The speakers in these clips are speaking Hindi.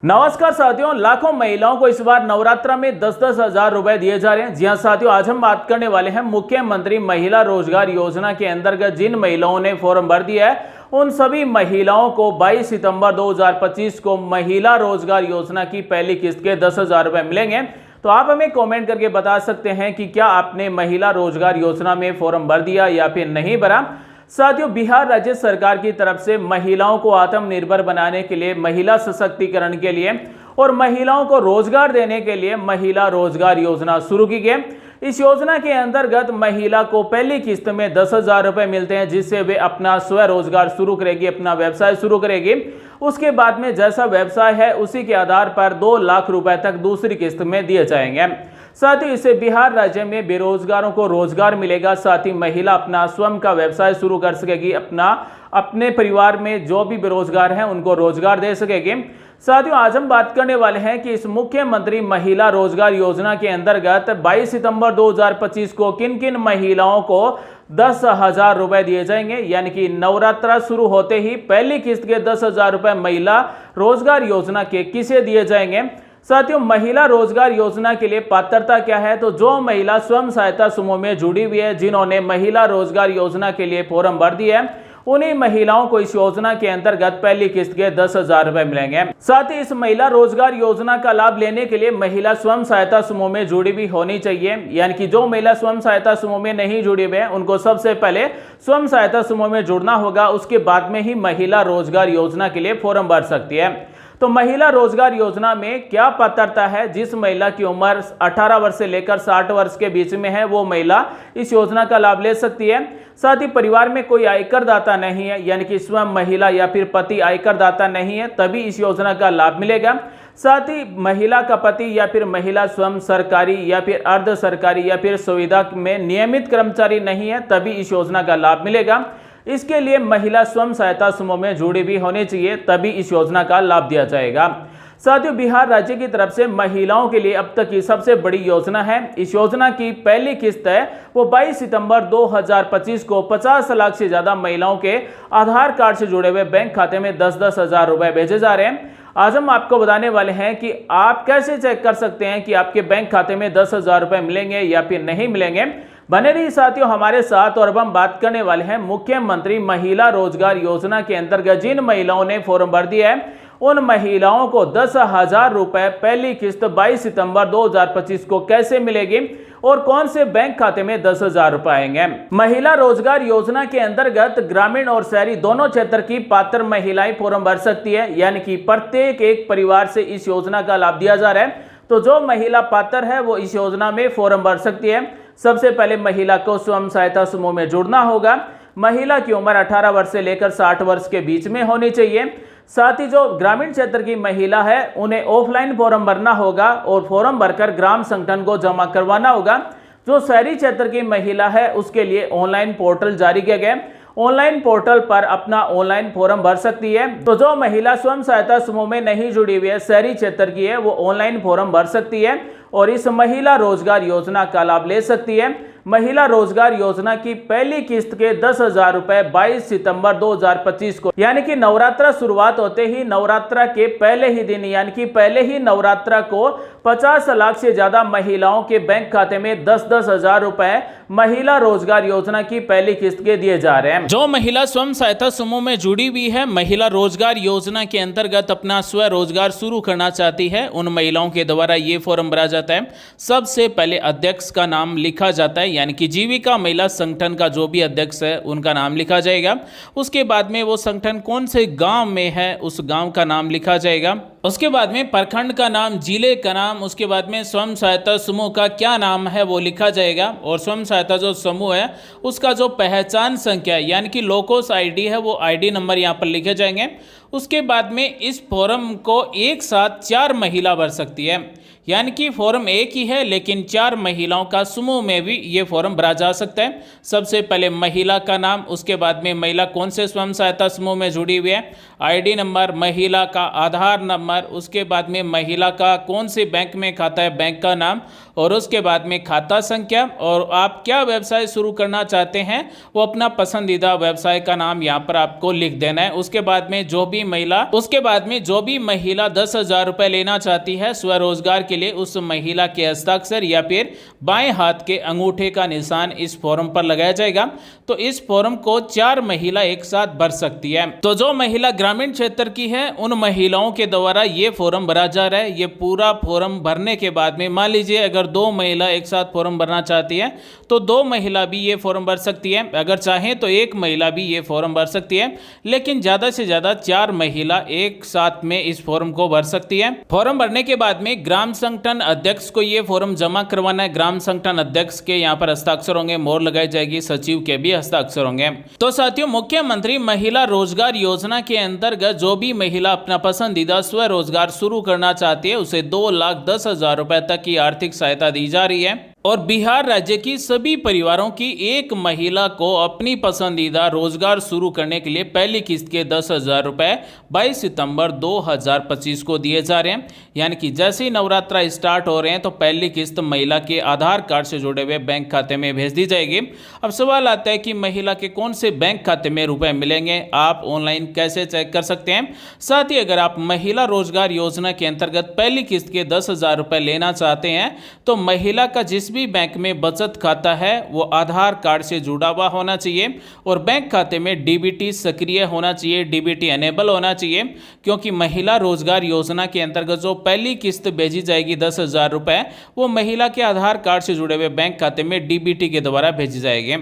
नमस्कार साथियों, लाखों महिलाओं को इस बार नवरात्र में 10-10 हजार रुपए दिए जा रहे हैं। जी हां साथियों, आज हम बात करने वाले हैं मुख्यमंत्री महिला रोजगार योजना के अंतर्गत जिन महिलाओं ने फॉर्म भर दिया है उन सभी महिलाओं को 22 सितंबर 2025 को महिला रोजगार योजना की पहली किस्त के 10,000 रुपए मिलेंगे। तो आप हमें कमेंट करके बता सकते हैं कि क्या आपने महिला रोजगार योजना में फॉर्म भर दिया या फिर नहीं भरा। साथियों, बिहार राज्य सरकार की तरफ से महिलाओं को आत्मनिर्भर बनाने के लिए, महिला सशक्तिकरण के लिए और महिलाओं को रोजगार देने के लिए महिला रोजगार योजना शुरू की गई। इस योजना के अंतर्गत महिला को पहली किस्त में 10,000 रुपए मिलते हैं, जिससे वे अपना स्वरोजगार शुरू करेगी, अपना व्यवसाय शुरू करेगी। उसके बाद में जैसा व्यवसाय है उसी के आधार पर 2 लाख रुपए तक दूसरी किस्त में दिए जाएंगे। साथ ही इससे बिहार राज्य में बेरोजगारों को रोजगार मिलेगा। साथ ही महिला अपना स्वयं का व्यवसाय शुरू कर सकेगी, अपने परिवार में जो भी बेरोजगार हैं उनको रोजगार दे सकेगी। साथियों, आज हम बात करने वाले हैं कि इस मुख्यमंत्री महिला रोजगार योजना के अंतर्गत 22 सितंबर 2025 को किन किन महिलाओं को 10,000 रुपए दिए जाएंगे। यानी कि नवरात्रा शुरू होते ही पहली किस्त के 10,000 रुपए महिला रोजगार योजना के किसे दिए जाएंगे। साथियों, महिला रोजगार योजना के लिए पात्रता क्या है? तो जो महिला स्वयं सहायता समूह में जुड़ी हुई है, जिन्होंने महिला रोजगार योजना के लिए फॉर्म भर दिया है, उन्हीं महिलाओं को इस योजना के अंतर्गत पहली किस्त के 10,000 रुपए मिलेंगे। साथ ही इस महिला रोजगार योजना का लाभ लेने के लिए महिला स्वयं सहायता समूह में जुड़ी हुई होनी चाहिए। यानी कि जो महिला स्वयं सहायता समूह में नहीं जुड़ी हुई है उनको सबसे पहले स्वयं सहायता समूह में जुड़ना होगा, उसके बाद में ही महिला रोजगार योजना के लिए फॉर्म भर सकती है। तो महिला रोजगार योजना में क्या पात्रता है? जिस महिला की उम्र 18 वर्ष से लेकर 60 वर्ष के बीच में है वो महिला इस योजना का लाभ ले सकती है। साथ ही परिवार में कोई आयकर दाता नहीं है, यानी कि स्वयं महिला या फिर पति आयकर दाता नहीं है, तभी इस योजना का लाभ मिलेगा। साथ ही महिला का पति या फिर महिला स्वयं सरकारी या फिर अर्ध सरकारी या फिर सुविधा में नियमित कर्मचारी नहीं है, तभी इस योजना का लाभ मिलेगा। इसके लिए महिला स्वयं सहायता समूह में जुड़ी भी होनी चाहिए, तभी इस योजना का लाभ दिया जाएगा। साथियों, बिहार राज्य की तरफ से महिलाओं के लिए अब तक की सबसे बड़ी योजना है। इस योजना की पहली किस्त है वो 22 सितंबर 2025 को 50 लाख से ज्यादा महिलाओं के आधार कार्ड से जुड़े हुए बैंक खाते में 10-10 हजार रुपए भेजे जा रहे हैं। आज हम आपको बताने वाले हैं कि आप कैसे चेक कर सकते हैं कि आपके बैंक खाते में 10,000 रुपए मिलेंगे या फिर नहीं मिलेंगे। बने रहिए साथियों हमारे साथ। और अब हम बात करने वाले हैं मुख्यमंत्री महिला रोजगार योजना के अंतर्गत जिन महिलाओं ने फॉर्म भर दिया है उन महिलाओं को 10,000 रुपए पहली किस्त 22 सितंबर 2025 को कैसे मिलेगी और कौन से बैंक खाते में 10,000 रुपए आएंगे। महिला रोजगार योजना के अंतर्गत ग्रामीण और शहरी दोनों क्षेत्र की पात्र महिलाएं फॉर्म भर सकती है। यानी कि प्रत्येक एक परिवार से इस योजना का लाभ दिया जा रहा है। तो जो महिला पात्र है वो इस योजना में फॉर्म भर सकती है। सबसे पहले महिला को स्वयं सहायता समूह में जुड़ना होगा। महिला की उम्र 18 वर्ष से लेकर 60 वर्ष के बीच में होनी चाहिए। साथ ही जो ग्रामीण क्षेत्र की महिला है उन्हें ऑफलाइन फॉर्म भरना होगा और फॉर्म भरकर ग्राम संगठन को जमा करवाना होगा। जो शहरी क्षेत्र की महिला है उसके लिए ऑनलाइन पोर्टल जारी किया गया। ऑनलाइन पोर्टल पर अपना ऑनलाइन फॉर्म भर सकती है। तो जो महिला स्वयं सहायता समूह में नहीं जुड़ी हुई है, शहरी क्षेत्र की है, वो ऑनलाइन फॉर्म भर सकती है और इस महिला रोजगार योजना का लाभ ले सकती है। महिला रोजगार योजना की पहली किस्त के 10,000 रुपए 22 सितंबर 2025 को, यानी कि नवरात्रा शुरुआत होते ही नवरात्रा के पहले ही दिन, यानी कि पहले ही नवरात्रा को 50 लाख से ज्यादा महिलाओं के बैंक खाते में 10-10 हजार रुपए महिला रोजगार योजना की पहली किस्त के दिए जा रहे हैं। जो महिला स्वयं सहायता समूह में जुड़ी हुई है, महिला रोजगार योजना के अंतर्गत अपना स्वरोजगार शुरू करना चाहती है, उन महिलाओं के द्वारा ये फॉर्म भरा जाता है। सबसे पहले अध्यक्ष का नाम लिखा जाता है, यानी कि जीविका महिला संगठन का जो भी अध्यक्ष है उनका नाम लिखा जाएगा। उसके बाद में वो संगठन कौन से गांव में है उस गांव का नाम लिखा जाएगा। उसके बाद में प्रखंड का नाम, जिले का नाम, उसके बाद में स्वयं सहायता समूह का क्या नाम है वो लिखा जाएगा और स्वयं सहायता जो समूह है उसका जो पहचान संख्या है यानी कि लोकोस आईडी है वो आईडी नंबर यहाँ पर लिखे जाएंगे। उसके बाद में इस फॉर्म को एक साथ 4 महिला भर सकती है। यानी कि फॉर्म एक ही है लेकिन 4 महिलाओं का समूह में भी ये फॉर्म भरा जा सकता है। सबसे पहले महिला का नाम, उसके बाद में महिला कौन से स्वयं सहायता समूह में जुड़ी हुई है, आईडी नंबर, महिला का आधार नंबर, उसके बाद में महिला का कौन से बैंक में खाता है बैंक का नाम, और उसके बाद में खाता संख्या, और आप क्या व्यवसाय शुरू करना चाहते हैं वो अपना पसंदीदा व्यवसाय का नाम यहाँ पर आपको लिख देना है। उसके बाद में जो भी होगी महिला, उसके बाद में जो भी महिला 10,000 रुपए लेना चाहती है स्वरोजगार के लिए, उस महिला के हस्ताक्षर या फिर बाएं हाथ के अंगूठे का निशान इस फॉर्म पर लगाया जाएगा। तो इस फॉर्म को 4 महिला एक साथ भर सकती है। तो जो महिला ग्रामीण क्षेत्र की है उन महिलाओं के द्वारा ये फॉर्म भरा जा रहा है। ये पूरा फॉर्म भरने के बाद में मान लीजिए अगर 2 महिला एक साथ फॉर्म भरना चाहती है तो 2 महिला भी ये फॉर्म भर सकती है, अगर चाहें तो 1 महिला भी ये फॉर्म भर सकती है, लेकिन ज्यादा से ज्यादा 4 महिला एक साथ में इस फॉर्म को भर सकती है। फॉर्म भरने के बाद में ग्राम संगठन अध्यक्ष को ये फॉर्म जमा करवाना है। ग्राम संगठन अध्यक्ष के यहाँ पर हस्ताक्षर होंगे, मोहर लगाई जाएगी, सचिव के भी हस्ताक्षर होंगे। तो साथियों, मुख्यमंत्री महिला रोजगार योजना के अंतर्गत जो भी महिला अपना पसंदीदा स्वरोजगार शुरू करना चाहती है उसे 2,10,000 रुपए तक की आर्थिक सहायता दी जा रही है। और बिहार राज्य की सभी परिवारों की एक महिला को अपनी पसंदीदा रोजगार शुरू करने के लिए पहली किस्त के 10,000 रुपए 22 सितंबर 2025 को दिए जा रहे हैं। यानी कि जैसे ही नवरात्रा स्टार्ट हो रहे हैं तो पहली किस्त महिला के आधार कार्ड से जुड़े हुए बैंक खाते में भेज दी जाएगी। अब सवाल आता है कि महिला के कौन से बैंक खाते में रुपए मिलेंगे, आप ऑनलाइन कैसे चेक कर सकते हैं। साथ ही अगर आप महिला रोजगार योजना के अंतर्गत पहली किस्त के 10,000 रुपए लेना चाहते हैं तो महिला का जिस भी बैंक में बचत खाता है वो आधार कार्ड से जुड़ा हुआ होना चाहिए और बैंक खाते में डीबीटी सक्रिय होना चाहिए, डीबीटी एनेबल होना चाहिए, क्योंकि महिला रोजगार योजना के अंतर्गत जो पहली किस्त भेजी जाएगी 10,000 रुपए वो महिला के आधार कार्ड से जुड़े हुए बैंक खाते में डीबीटी के द्वारा भेजी जाएगी।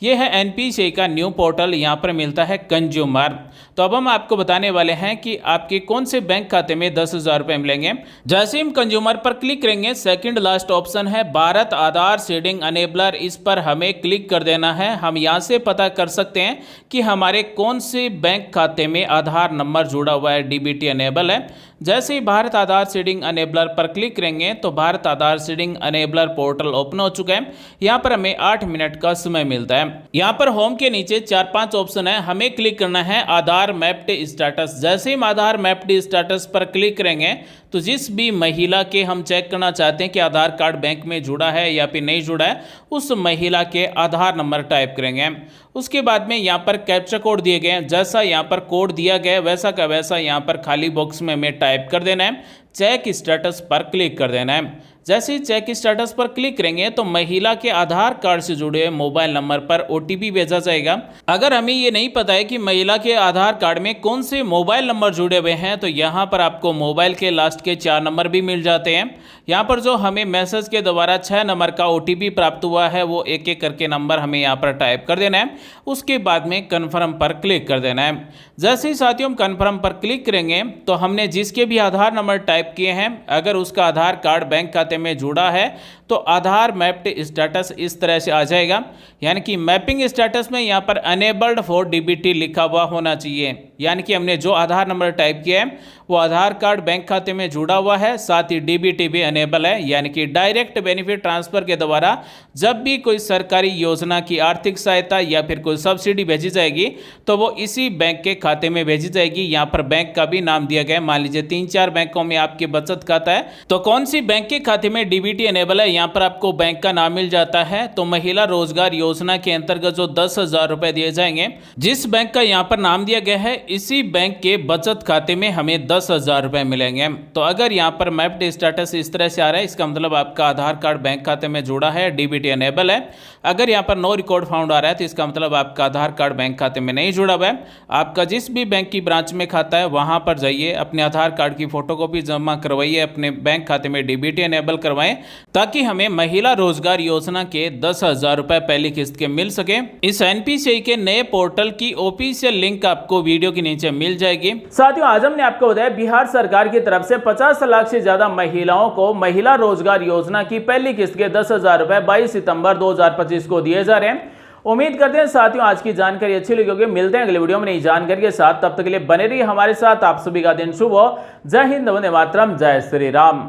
यह है एनपीसीआई का न्यू पोर्टल, यहाँ पर मिलता है कंज्यूमर। तो अब हम आपको बताने वाले हैं कि आपके कौन से बैंक खाते में 10,000 रुपए मिलेंगे। जैसे हम कंज्यूमर पर क्लिक करेंगे, सेकंड लास्ट ऑप्शन है भारत आधार सीडिंग अनेबलर, इस पर हमें क्लिक कर देना है। हम यहां से पता कर सकते हैं कि हमारे कौन से बैंक खाते में आधार नंबर जुड़ा हुआ है, डीबीटी अनेबल है। जैसे ही भारत आधार सीडिंग अनेबलर पर क्लिक करेंगे तो भारत आधार सीडिंग अनेबलर पोर्टल ओपन हो चुका है। यहाँ पर हमें 8 मिनट का समय मिलता है। यहाँ पर होम के नीचे 4-5 ऑप्शन है, हमें क्लिक करना है आधार मैप्ड स्टेटस। जैसे ही हम आधार मैप्ड स्टेटस पर क्लिक करेंगे तो जिस भी महिला के हम चेक करना चाहते हैं कि आधार कार्ड बैंक में जुड़ा है या फिर नहीं जुड़ा है, उस महिला के आधार नंबर टाइप करेंगे। उसके बाद में यहाँ पर कैप्चा कोड दिए गए हैं, जैसा यहाँ पर कोड दिया गया है वैसा का वैसा यहाँ पर खाली बॉक्स में हमें टाइप कर देना है। चेक स्टेटस पर क्लिक कर देना है। जैसे ही चेक स्टेटस पर क्लिक करेंगे तो महिला के आधार कार्ड से जुड़े हुए मोबाइल नंबर पर ओटीपी भेजा जाएगा। अगर हमें ये नहीं पता है कि महिला के आधार कार्ड में कौन से मोबाइल नंबर जुड़े हुए हैं तो यहाँ पर आपको मोबाइल के लास्ट के 4 नंबर भी मिल जाते हैं। यहाँ पर जो हमें मैसेज के द्वारा 6 नंबर का ओटीपी प्राप्त हुआ है वो एक एक करके नंबर हमें यहाँ पर टाइप कर देना है। उसके बाद में कन्फर्म पर क्लिक कर देना है। जैसे ही साथियों हम कन्फर्म पर क्लिक करेंगे तो हमने जिसके भी आधार नंबर टाइप किए हैं अगर उसका आधार कार्ड बैंक खाते में जुड़ा है तो आधार मैप्ड स्टेटस इस तरह से आ जाएगा। यानी कि मैपिंग स्टेटस में यहाँ पर अनेबल्ड फॉर डीबीटी लिखा हुआ होना चाहिए। यानी कि हमने जो आधार नंबर टाइप किया है वो आधार कार्ड बैंक खाते में जुड़ा हुआ है, साथ ही डीबीटी भी अनेबल है। यानी कि डायरेक्ट बेनिफिट ट्रांसफर के द्वारा जब भी कोई सरकारी योजना की आर्थिक सहायता या फिर कोई सब्सिडी भेजी जाएगी तो वो इसी बैंक के खाते में भेजी जाएगी। यहाँ पर बैंक का भी नाम दिया गया है, मान लीजिए 3-4 बैंकों में आपके बचत खाता है तो कौन सी बैंक के खाते में डीबीटी अनेबल है यहाँ पर आपको बैंक का नाम मिल जाता है। तो महिला रोजगार योजना के अंतर्गत जो 10,000 रुपए दिए जाएंगे, जिस बैंक का यहाँ पर नाम दिया गया है इसी बैंक के बचत खाते में हमें 10,000 रुपए मिलेंगे। तो अगर यहाँ पर मैप्ड स्टेटस इस तरह से आ रहा है, इसका मतलब आपका आधार कार्ड बैंक खाते में जुड़ा है, डीबीटी अनेबल है। अगर यहाँ पर नो रिकॉर्ड फाउंड आ रहा है तो इसका मतलब आपका आधार कार्ड बैंक खाते में नहीं जुड़ा हुआ है। आपका जिस भी बैंक की ब्रांच में खाता है वहां पर जाइए, अपने आधार कार्ड की फोटोकॉपी जमा करवाइए, अपने बैंक खाते में डीबीटी अनेबल करवाएं ताकि हमें महिला रोजगार योजना के 10,000 रुपए पहली किस्त के मिल सके। इस एनपीसीआई के नए पोर्टल की ऑफिशियल लिंक आपको वीडियो के नीचे मिल जाएगी। साथियों, आज हमने आपको बताया बिहार सरकार की तरफ से 50 लाख से ज्यादा महिलाओं को महिला रोजगार योजना की पहली किस्त के 10,000 रुपए 22 सितंबर 2025 को दिए जा रहे हैं। उम्मीद करते हैं साथियों आज की जानकारी अच्छी लगी होगी। मिलते हैं अगले वीडियो में नई जानकारी के साथ, तब तक के लिए बने रहिए हमारे साथ। आप सभी का दिन शुभ हो। जय हिंद, वंदे मातरम, जय श्री राम।